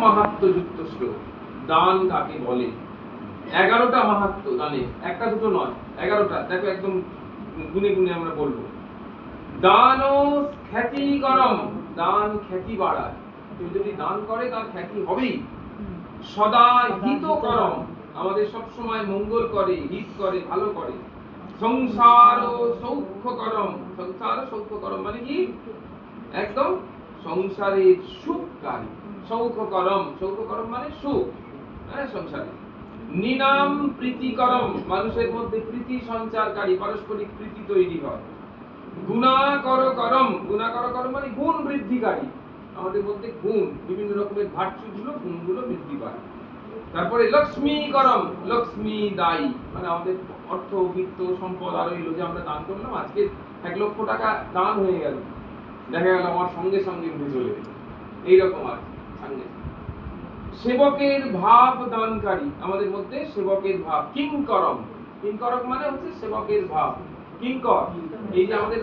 মাহাত্ম্যযুক্ত শ্লোক। দান কাকে বলে? 11টা মাহাত্ম্য দানে, একটা দুটো নয়, 11টা। দেখো একদম গুনে গুনে আমরা বলবো। দান খ্যাতি করম, দান খ্যাতি বাড়ায়। কেউ যদি দান করে তার খ্যাতি হবেই। সদা হিত করম, আমাদের সব সময় মঙ্গল করে, হিত করে, ভালো করে। সংসার সৌখ্য করম, সংসার সৌখ্য করম মানে কি? একদম সংসারের সুখকারী। সৌখ্য করম, সৌখ্য করম মানে সুখ, হ্যাঁ, সংসারে। নিনাম প্রীতিকরম, মানুষের মধ্যে প্রীতি সঞ্চারকারী, পারস্পরিক প্রীতি তৈরি হয়। গুণাকর করম, গুণাকর করম মানে গুণ বৃদ্ধিকারী, আমাদের মধ্যে গুণ, বিভিন্ন রকমের ভার্চুগুলো, গুণগুলো বৃদ্ধি পায়। তারপরে লক্ষ্মী করম, লক্ষ্মী দায়ী, মানে আমাদের অর্থ, বিত্ত, সম্পদ আর হইলো যে আমরা দান করলাম, আজকে 1 লক্ষ টাকা দান হয়ে গেল, দেখা গেল আমার সঙ্গে সঙ্গে উঠে চলে গেল, এইরকম আর সঙ্গে। সেবকের ভাব দানকারী, আমাদের মধ্যে সেবকের ভাব। কিংকরম, কিংকরম মানে হচ্ছে সেবকের ভাব। কিংকর, এই যে আমাদের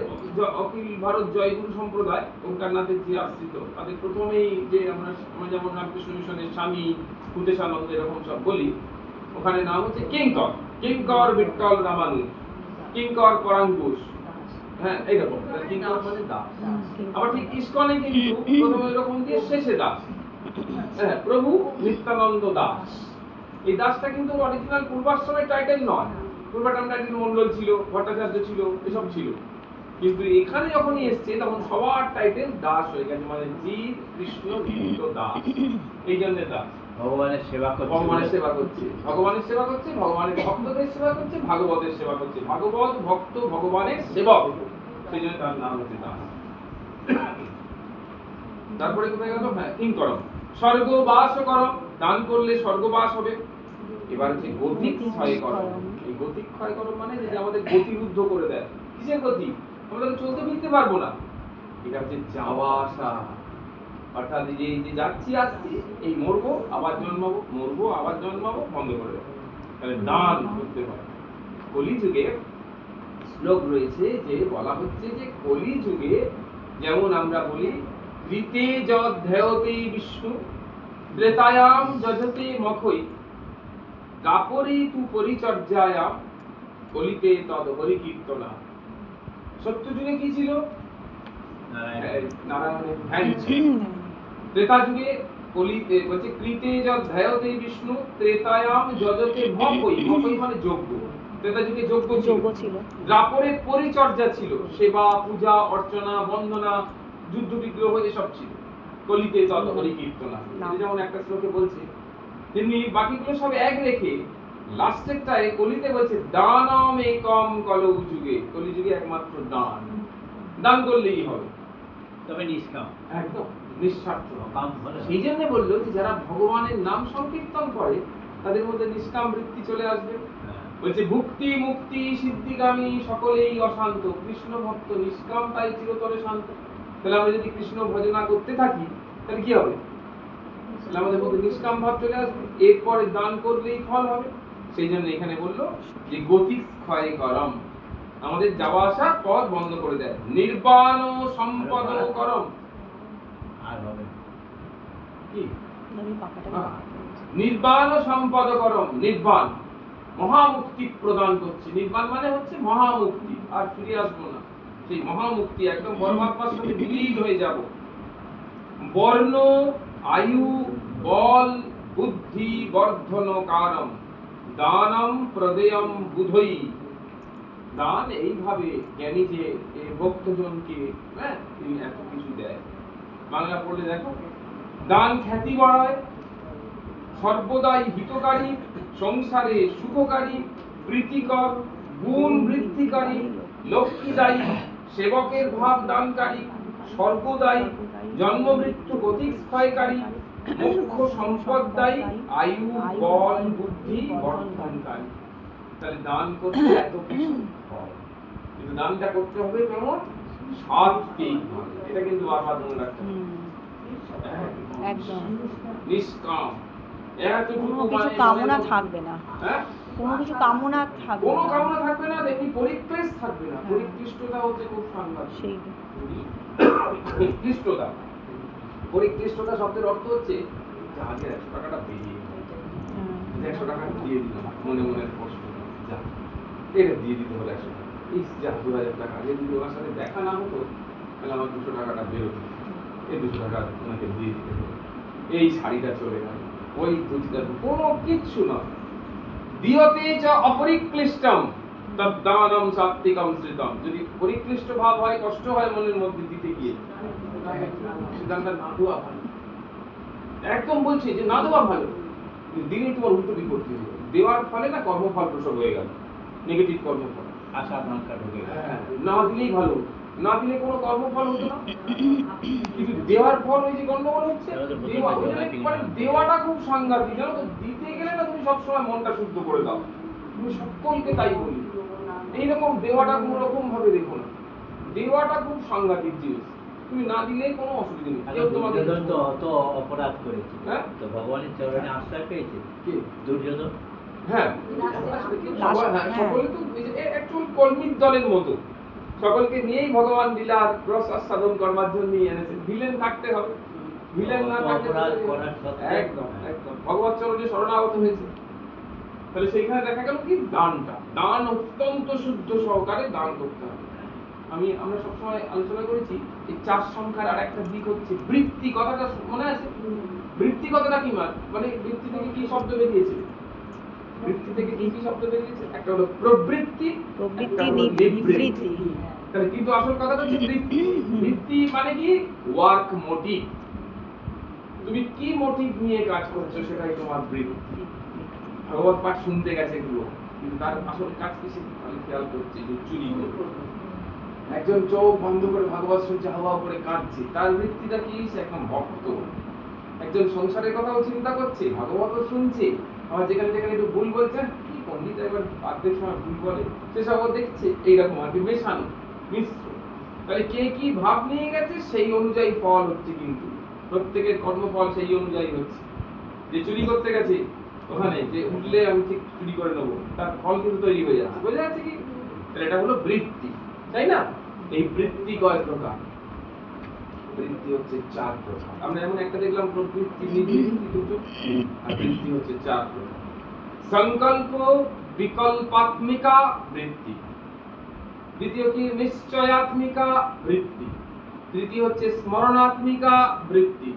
অখিল ভারত জয়গুরু সম্প্রদায়, ওঙ্কারনাথের যে আশ্রিত, তাদের প্রথমেই যে আমরা যেমন রামকৃষ্ণ মিশনের স্বামী ভূতেশানন্দ এরকম সব বলি, ওখানে নাম হচ্ছে কিংকর। কিংকর বিট্টল রামানুজ, কিংকর পরাঙ্কুশ, হ্যাঁ, এইরকম। কিংকর মানে দাস। আবার ঠিক ইসকনে কিন্তু প্রথমে এরকম দিয়ে শেষে দাস, হ্যাঁ, প্রভু নিত্যানন্দ দাস। এই দাসটা কিন্তু অরিজিনাল পূর্বাশ্রমের টাইটেল নয়। পূর্বাশ্রম টাইটেল মন্ডল ছিল, ভট্টাচার্য ছিল, এসব ছিল। কিন্তু এখানে যখনই এসছে তখন সবার টাইটেল দাস হয়ে গেছে, মানে জীব কৃষ্ণ বিহিত দাস। এই জন্য দাস ভগবানের সেবা করছে, ভগবানের সেবা করছে, ভগবানের সেবা করছে, ভগবানের ভক্তদের সেবা করছে, ভাগবতের সেবা করছে। ভাগবত ভক্ত ভগবানের সেবক, সেই জন্য তার নাম হচ্ছে দাস। তারপরে কোথায় গেল? হ্যাঁ, কিংকরম। স্বর্গবাস করম, দান করলে স্বর্গবাস হবে। এবার হচ্ছে গতিক ক্ষয় করম। এই গতিক ক্ষয় করম মানে যে আমাদের গতিরুদ্ধ করে দেয়। কিসের গতি? আমরা তো চলতে ফিরতে পারবো না। এটা হচ্ছে যাওয়া আসা, অর্থাৎ এই যে যাচ্ছি আসছি, এই মরবো আবার জন্মাবো, মরবো আবার জন্মাবো, বন্ধ করে দেবো। তাহলে দান করতে হয়। কলিযুগে শ্লোক রয়েছে যে বলা হচ্ছে যে কলিযুগে যেমন আমরা বলি ঋতে যধ্যেয়তে বিষ্ণু, ত্রেতায়াম যজতে মখৈ, দাপরে তু পরিচর্যায়া, কলিতে তদ হরি কীর্তনা। সত্যযুগে কি ছিল? নারায়ণের ধ্যান ছিল। ত্রেতা যুগে কলিতে বলছে কৃতে যধ্যেয়তে বিষ্ণু, ত্রেতায়াম যজতে মখৈ, মখৈ মানে যজ্ঞ। ত্রেতা যুগে যজ্ঞ ছিল। দাপরে পরিচর্যা ছিল, সেবা, পূজা, অর্চনা, বন্দনা, যুদ্ধ বিগ্রহ এসব ছিল। কলিতে তদ হরি কীর্তনা, যেমন একটা শ্লোকে বলছে, তেমনি বাকিগুলো সব এক রেখে লাস্টেরটায় কলিতে বলছে দানম একম কলৌ যুগে, কলি যুগে একমাত্র দান, দান করলেই হবে, তবে নিষ্কাম, একদম নিঃস্বার্থ। কাম হলে সেই জন্য বললো যে যারা ভগবানের নাম সংকীর্তন করে তাদের মধ্যে নিষ্কাম বৃত্তি চলে আসবে। বলছে ভুক্তি মুক্তি সিদ্ধিগামী সকলেই অশান্ত, কৃষ্ণ ভক্ত নিষ্কাম তাই চিরতরে শান্ত। তাহলে আমরা যদি কৃষ্ণ ভজনা করতে থাকি তাহলে কি হবে? তাহলে আমাদের মধ্যে নিষ্কাম ভাব চলে আসবে, এরপরে দান করলেই ফল হবে। সেই জন্য এখানে বললো যে গতি ক্ষয় করম, আমাদের যাওয়া আসা পথ বন্ধ করে দেয়। নির্বাণ সম্পদ করম, আর হবে কি নির্বাণ সম্পদ করম, নির্বাণ মহামুক্তি প্রদান করছে। নির্বাণ মানে হচ্ছে মহামুক্তি, আর ফিরে আসবো না, সেই মহামুক্তি, একদম পরমাত্মার সাথে বিলীন হয়ে যাব। বর্ণ আয়ু বল বুদ্ধি বর্ধন কারম, দানম প্রদেয়ম বুধই, দান এইভাবে জ্ঞানী যে ভক্তজনকে, হ্যাঁ, তিনি এত কিছু দেয়। বাংলা পড়লে দেখো, দান খ্যাতি বাড়ায়, সর্বদাই হিতকারী, সংসারে সুখকারী, প্রীতিকর, গুণ বৃদ্ধিকারী, লক্ষ্মীদায়ী, সেবকের ভাব দানকারী, স্বর্গদায়ী, জন্ম মৃত্যু গতিক ক্ষয়কারী, মুখ্য সম্পদদায়ী, আয়ু বল বুদ্ধি বর্ধনকারী। তাহলে দান করতে এত কিছু হয়, কিন্তু দানটা করতে হবে কেমন? সাত্বিক। এটা কিন্তু বারবার মনে রাখতে হবে, একদম নিষ্কাম, কোনো কিছু কামনা থাকবে না, হ্যাঁ, কোনো কিছু কামনা থাকবে কোনো না, কামনা থাকবে না, দেখি পরিক্লেশ থাকবে না। পরিক্লিষ্টতা হচ্ছে খুব সাংঘাতিক। সেই ক্লিষ্টতা, পরিক্লিষ্টতা শব্দের অর্থ হচ্ছে যে আজকে 100 টাকাটা বেরিয়ে গেল। হুম। 100 টাকা দিয়ে দিলাম, মনে মনে কষ্ট হলো, যা এটা দিয়ে দিতে হলো 100 টাকা। এই যা 2000 টাকা, আগে যদি ওনার সাথে দেখা না হতো তাহলে আমার 200 টাকাটা বেরোতো, এই 200 টাকা ওনাকে দিয়ে দিতে হলো। এই শাড়িটা চলে গেল, ওই ধুতিটা, কোনো কিচ্ছু নয়। দিয়তে চ অপরিক্লিষ্টম তদ্দানম সাত্বিকম শ্রিতম। যদি পরিক্লিষ্ট ভাব হয়, কষ্ট হয় মনের মধ্যে দিতে গিয়ে, সিদ্ধান্ত না দেওয়া ভালো। একদম বলছি যে না দেওয়া ভালো, কিন্তু দিলে তোমার উল্টো বিপত্তি হবে। দেওয়ার ফলে না কর্মফল প্রসব হয়ে গেল, নেগেটিভ কর্মফল। আশা আকাঙ্ক্ষা ঢুকে গেল। হ্যাঁ, না দিলেই ভালো, না দিলে কোনো কর্মফল হতো না, কিন্তু দেওয়ার পর ওই যে গন্ডগোল হচ্ছে। দেওয়াটা খুব সাংঘাতিক, জানো তো। দিতে গেলে না তুমি সবসময় মনটা শুদ্ধ করে দাও, তুমি সকলকে তাই বলি। এইরকম দেওয়াটা কোনো রকম ভাবে দেখো না, দেওয়াটা খুব সাংঘাতিক জিনিস। তুমি না দিলেই কোনো অসুবিধা নেই, কেউ তোমাকে দুর্যোধন তো অত অপরাধ করেছে, হ্যাঁ? তো ভগবানের চরণে আশ্রয় পেয়েছে কে? দুর্যোধন। হ্যাঁ, সকলে তো অ্যাকচুয়াল কর্মীর দলের মতো, সকলকে নিয়েই ভগবান লীলার রস আস্বাদন করবার জন্য এনেছেন। ভিলেন থাকতে হবে, ভিলেন না থাকলে অপরাধ করার সত্ত্বেও একদম একদম ভগবত চরণে শরণাগত হয়েছে। তাহলে সেইখানে দেখা গেল কি দানটা, দান অত্যন্ত শুদ্ধ সহকারে দান করতে হবে। আমরা সবসময় আলোচনা করেছি এই 4 সংখ্যার আর একটা দিক হচ্ছে বৃত্তি। কথাটা মনে আছে? বৃত্তি কথাটা কি মানে বৃত্তি থেকে কি শব্দ বেরিয়েছে? বৃত্তি থেকে কি কি শব্দ বেরিয়েছে? একটা হলো প্রবৃত্তি, একটা হলো নিবৃত্তি। তাহলে কিন্তু আসল কথাটা হচ্ছে বৃত্তি। বৃত্তি মানে কি? Work motive. তুমি কি মোটিভ নিয়ে কাজ করছো সেটাই তোমার বৃত্তি। ভগবত পাঠ শুনতে গেছে গুলো, কিন্তু তার আসল কাজ কি সে খেয়াল করছে যে চুরি করবে। একজন চোখ বন্ধ করে ভাগবত শুনছে, হাওয়া করে কাঁদছে, তার বৃত্তিটা কি? সে একদম ভক্ত। একজন সংসারের কথাও চিন্তা করছে, ভাগবত শুনছে, আবার যেখানে যেখানে একটু ভুল বলছে, কি পণ্ডিত এবার বাদ্যের সময় ভুল বলে, সেসব দেখছে। এইরকম আর কি, মেশানো, মিশ্র। তাহলে কে কি ভাব নিয়ে গেছে সেই অনুযায়ী ফল হচ্ছে, কিন্তু প্রত্যেকের কর্মফল সেই অনুযায়ী হচ্ছে। যে চুরি করতে গেছে ওখানে, যে উঠলে আমি ঠিক চুরি করে নেবো, তার ফল কিন্তু তৈরি হয়ে যাচ্ছে। বোঝা যাচ্ছে কি? তাহলে এটা হলো বৃত্তি, তাই না? এই বৃত্তি কয় প্রকার? বৃত্তি হচ্ছে 4 প্রকার। আমরা এমন একটা দেখলাম প্রবৃত্তি, নিবৃত্তি দুটো, আর বৃত্তি হচ্ছে 4 প্রকার। সংকল্প বিকল্পাত্মিকা বৃত্তি, দ্বিতীয় কি নিশ্চয়াত্মিকা বৃত্তি, তৃতীয় হচ্ছে স্মরণাত্মিকা বৃত্তি,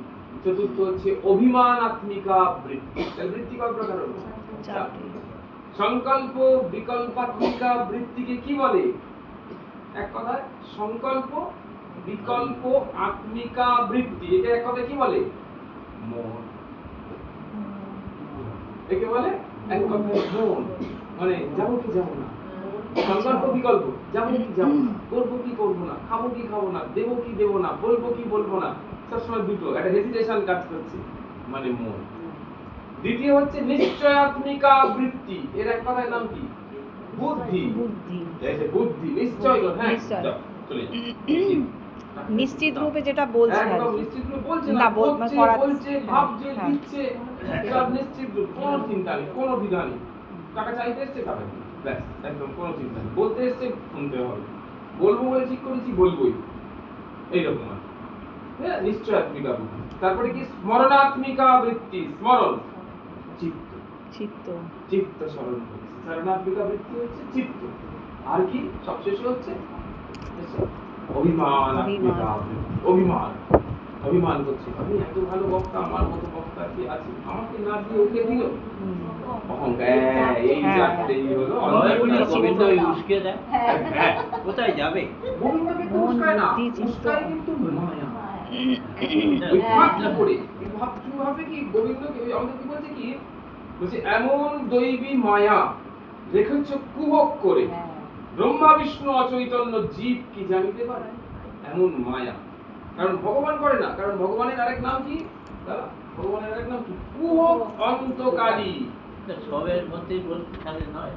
চতুর্থ হচ্ছে অভিমানাত্মিকা বৃত্তি। এই বৃত্তি কয় প্রকার হলো? 4। সংকল্প বিকল্পাত্মিকা বৃত্তিকে কি বলে? এক কথায় সংকল্প বিকল্প আত্মিকা বৃত্তি, এটা এক কথায় কি বলে? মন। একে বলে এক কথায় মন। মানে যাবো কি যাবো না, সংকল্প বিকল্প, যাবো কি যাবো না, করবো কি করবো না, খাবো কি খাবো না, দেবো কি দেবো না, বলবো কি বলবো না, সবসময় দুটো, একটা হেজিটেশন কাজ করছে, মানে মন। দ্বিতীয় হচ্ছে নিশ্চয়াত্মিকা বৃত্তি, এর এক কথায় নাম কি? বুদ্ধি। বুদ্ধি, এই যে বুদ্ধি, নিশ্চয়। হ্যাঁ, চলে নিশ্চিত রূপে যেটা বলছে, একদম নিশ্চিত রূপে বলছে না, না, বলছে, বলছে, ভাবছে, হ্যাঁ। দিচ্ছে, সব নিশ্চিত রূপ, কোনো চিন্তা নেই, কোনো দ্বিধা নেই। টাকা চাইতে এসছে, টাকা দিই, ব্যাস, একদম কোনো চিন্তা নেই। বলতে এসছে, শুনতে হবে, বলবো বলে ঠিক করেছি, বলবোই, এইরকম আর। হ্যাঁ, নিশ্চয়াত্মিকা বুদ্ধি। তারপরে কি? স্মরণাত্মিকা বৃত্তি, স্মরণ, চিত্ত, চিত্ত, চিত্ত স্মরণ করছে। স্মরণাত্মিকা বৃত্তি হচ্ছে চিত্ত। আর কি সবশেষে হচ্ছে? অভিমানাত্মিকা বৃত্তি, অভিমান, অভিমান করছে, আমি এত ভালো বক্তা, আমার মতো বক্তা কি আছে, আমাকে না দিয়ে ওকে দিল, অহংকার। এই চারটেই হলো গোবিন্দ উস্কে দেয়। হ্যাঁ, কোথায় যাবে? গোবিন্দকে তো উস্কায় না, উস্কায় কিন্তু মায়া। ওই ভাবনা করে, এই ভাবে কি গোবিন্দকে, আমাদের কি বলছে কি? বলছে এমন দৈবী মায়া রেখেছ কুহক করে, ব্রহ্মা বিষ্ণু অচৈতন্য জীব কি জানিতে পারে? এমন মায়া। কারণ ভগবান করে না, কারণ ভগবানের আরেক নাম কি? ভগবানের আরেক নাম কি? কুহক অন্তকারী। সবের মধ্যেই বলতে তাহলে নয়।